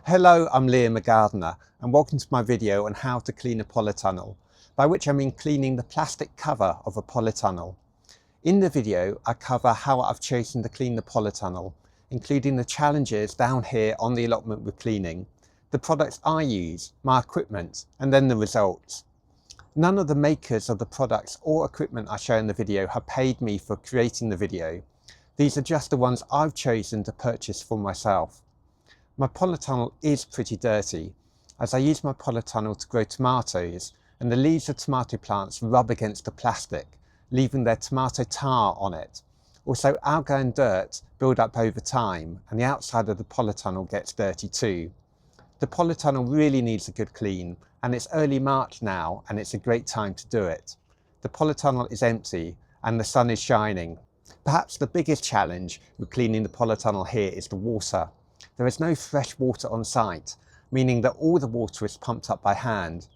Hello, I'm Liam.Garden and welcome to my video on how to clean a polytunnel, by which I mean cleaning the plastic cover of a polytunnel. In the video, I cover how I've chosen to clean the polytunnel, including the challenges down here on the allotment with cleaning, the products I use, my equipment, and then the results. None of the makers of the products or equipment I show in the video have paid me for creating the video. These are just the ones I've chosen to purchase for myself. My polytunnel is pretty dirty, as I use my polytunnel to grow tomatoes, and the leaves of tomato plants rub against the plastic, leaving their tomato tar on it. Also, algae and dirt build up over time, and the outside of the polytunnel gets dirty too. The polytunnel really needs a good clean, and it's early March now, and it's a great time to do it. The polytunnel is empty, and the sun is shining. Perhaps the biggest challenge with cleaning the polytunnel here is the water. There is no fresh water on site, meaning that all the water is pumped up by hand.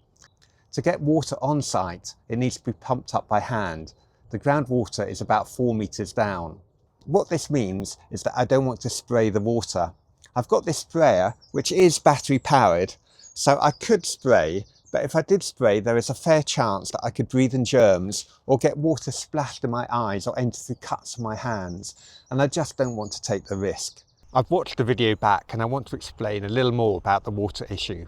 To get water on site, it needs to be pumped up by hand. The groundwater is about 4 meters down. What this means is that I don't want to spray the water. I've got this sprayer, which is battery powered, so I could spray, but if I did spray, there is a fair chance that I could breathe in germs or get water splashed in my eyes or enter through cuts on my hands, and I just don't want to take the risk. I've watched the video back and I want to explain a little more about the water issue.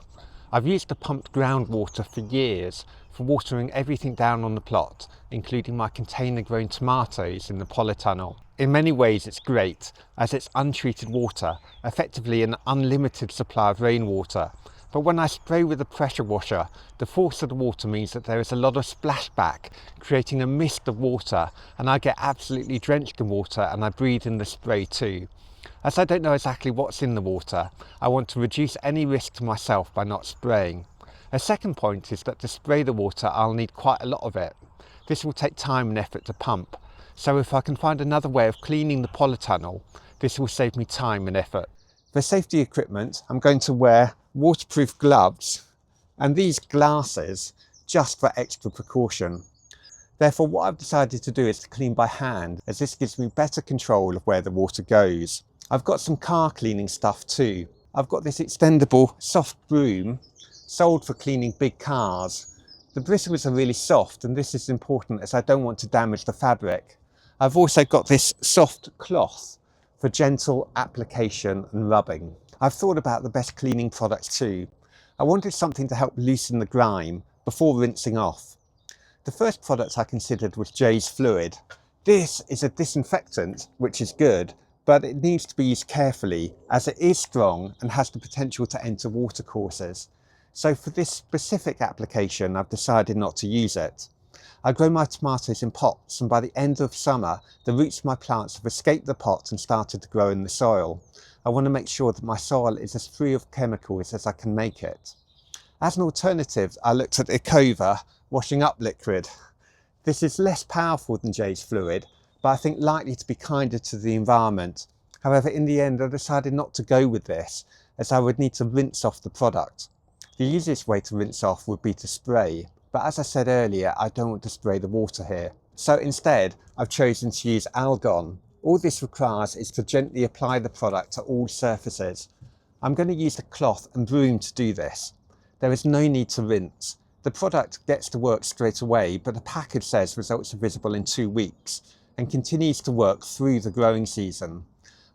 I've used the pumped groundwater for years for watering everything down on the plot, including my container grown tomatoes in the polytunnel. In many ways it's great, as it's untreated water, effectively an unlimited supply of rainwater. But when I spray with a pressure washer, the force of the water means that there is a lot of splashback, creating a mist of water, and I get absolutely drenched in water and I breathe in the spray too. As I don't know exactly what's in the water, I want to reduce any risk to myself by not spraying. A second point is that to spray the water, I'll need quite a lot of it. This will take time and effort to pump, so if I can find another way of cleaning the polytunnel, this will save me time and effort. For safety equipment, I'm going to wear waterproof gloves and these glasses just for extra precaution. Therefore, what I've decided to do is to clean by hand, as this gives me better control of where the water goes. I've got some car cleaning stuff too. I've got this extendable soft broom sold for cleaning big cars. The bristles are really soft, and this is important as I don't want to damage the fabric. I've also got this soft cloth for gentle application and rubbing. I've thought about the best cleaning products too. I wanted something to help loosen the grime before rinsing off. The first product I considered was Jay's Fluid. This is a disinfectant, which is good, but it needs to be used carefully as it is strong and has the potential to enter watercourses. So for this specific application, I've decided not to use it. I grow my tomatoes in pots, and by the end of summer, the roots of my plants have escaped the pot and started to grow in the soil. I want to make sure that my soil is as free of chemicals as I can make it. As an alternative, I looked at Ecova washing up liquid. This is less powerful than Jay's Fluid, but I think likely to be kinder to the environment. However, in the end, I decided not to go with this, as I would need to rinse off the product. The easiest way to rinse off would be to spray, but as I said earlier, I don't want to spray the water here. So instead, I've chosen to use Algon. All this requires is to gently apply the product to all surfaces. I'm going to use the cloth and broom to do this. There is no need to rinse. The product gets to work straight away, but the package says results are visible in 2 weeks and continues to work through the growing season.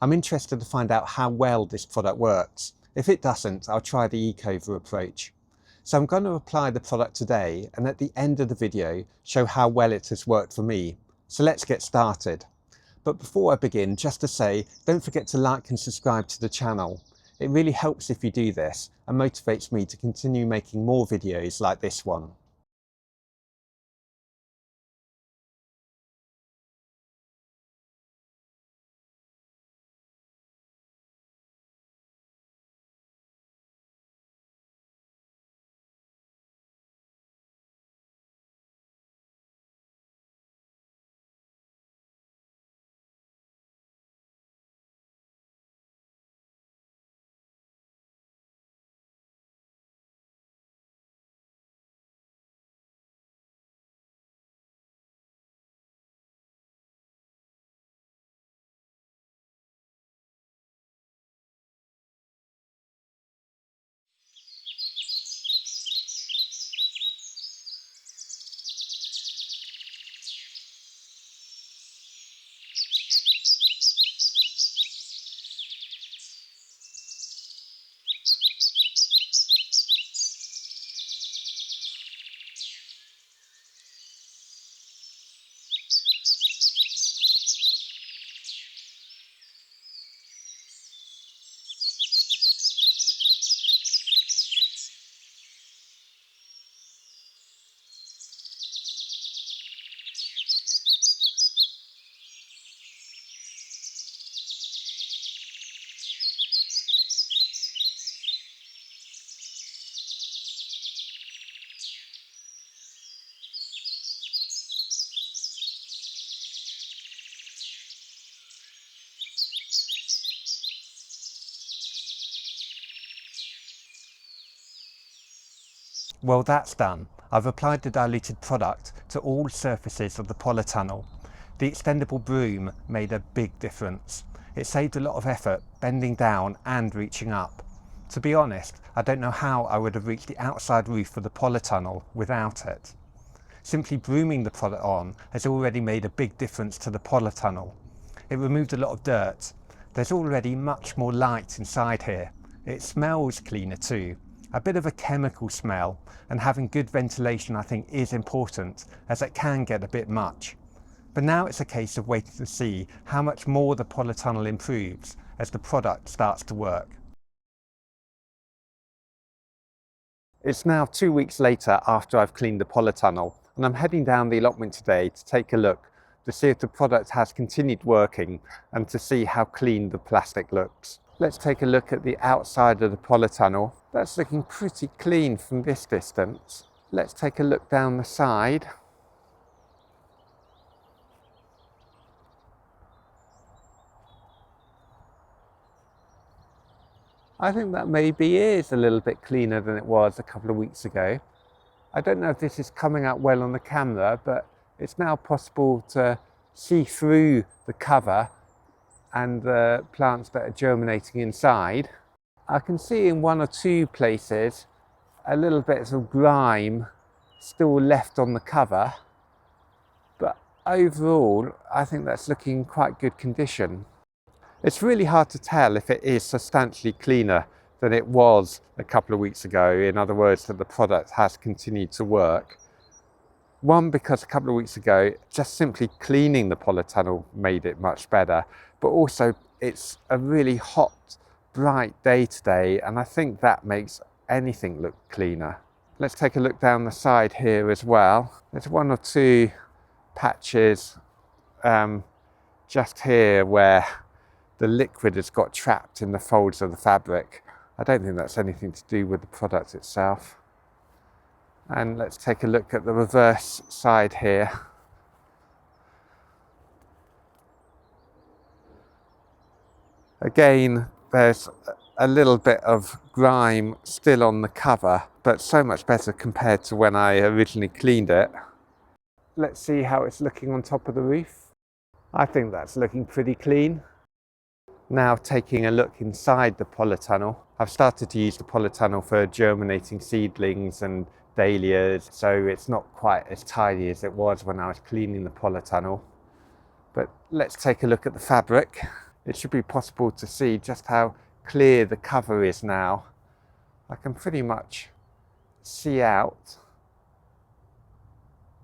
I'm interested to find out how well this product works. If it doesn't, I'll try the Ecova approach. So I'm going to apply the product today, and at the end of the video, show how well it has worked for me. So let's get started. But before I begin, just to say, don't forget to like and subscribe to the channel. It really helps if you do this and motivates me to continue making more videos like this one. Well, that's done. I've applied the diluted product to all surfaces of the polytunnel. The extendable broom made a big difference. It saved a lot of effort bending down and reaching up. To be honest, I don't know how I would have reached the outside roof of the polytunnel without it. Simply brooming the product on has already made a big difference to the polytunnel. It removed a lot of dirt. There's already much more light inside here. It smells cleaner too. A bit of a chemical smell, and having good ventilation I think is important, as it can get a bit much. But now it's a case of waiting to see how much more the polytunnel improves as the product starts to work. It's now 2 weeks later after I've cleaned the polytunnel, and I'm heading down the allotment today to take a look to see if the product has continued working and to see how clean the plastic looks. Let's take a look at the outside of the polytunnel. That's looking pretty clean from this distance. Let's take a look down the side. I think that maybe is a little bit cleaner than it was a couple of weeks ago. I don't know if this is coming out well on the camera, but it's now possible to see through the cover and the plants that are germinating inside. I can see in one or two places a little bit of grime still left on the cover, but overall I think that's looking quite good condition. It's really hard to tell if it is substantially cleaner than it was a couple of weeks ago. In other words, that the product has continued to work. One, because a couple of weeks ago, just simply cleaning the polytunnel made it much better. But also, it's a really hot, bright day today, and I think that makes anything look cleaner. Let's take a look down the side here as well. There's one or two patches just here where the liquid has got trapped in the folds of the fabric. I don't think that's anything to do with the product itself. And let's take a look at the reverse side here. Again, there's a little bit of grime still on the cover, but so much better compared to when I originally cleaned it. Let's see how it's looking on top of the roof. I think that's looking pretty clean. Now taking a look inside the polytunnel. I've started to use the polytunnel for germinating seedlings and dahlias, so it's not quite as tidy as it was when I was cleaning the polytunnel. But let's take a look at the fabric. It should be possible to see just how clear the cover is now. I can pretty much see out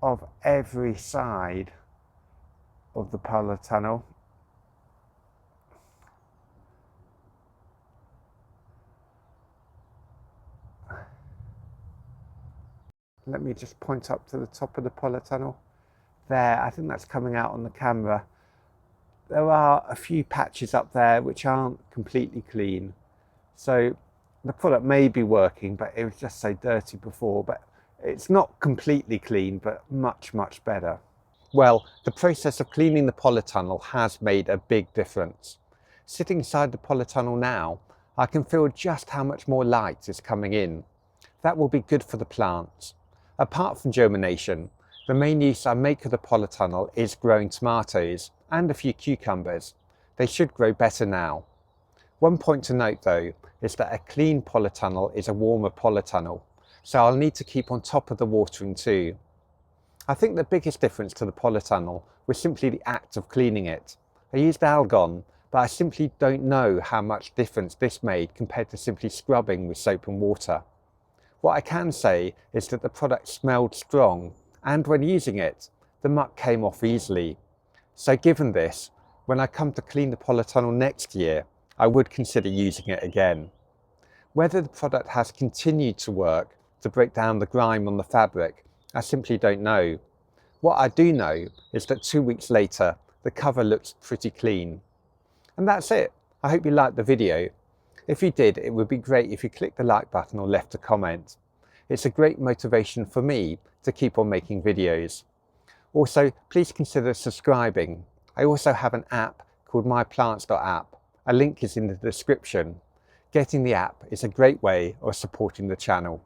of every side of the polytunnel. Let me just point up to the top of the polytunnel. There, I think that's coming out on the camera. There are a few patches up there which aren't completely clean. So the product may be working, but it was just so dirty before. But it's not completely clean, but much, much better. Well, the process of cleaning the polytunnel has made a big difference. Sitting inside the polytunnel now, I can feel just how much more light is coming in. That will be good for the plants. Apart from germination, the main use I make of the polytunnel is growing tomatoes and a few cucumbers. They should grow better now. One point to note though is that a clean polytunnel is a warmer polytunnel, so I'll need to keep on top of the watering too. I think the biggest difference to the polytunnel was simply the act of cleaning it. I used Algon, but I simply don't know how much difference this made compared to simply scrubbing with soap and water. What I can say is that the product smelled strong, and when using it, the muck came off easily. So given this, when I come to clean the polytunnel next year, I would consider using it again. Whether the product has continued to work to break down the grime on the fabric, I simply don't know. What I do know is that 2 weeks later, the cover looks pretty clean. And that's it. I hope you liked the video. If you did, it would be great if you clicked the like button or left a comment. It's a great motivation for me to keep on making videos. Also, please consider subscribing. I also have an app called myPlants.app. A link is in the description. Getting the app is a great way of supporting the channel.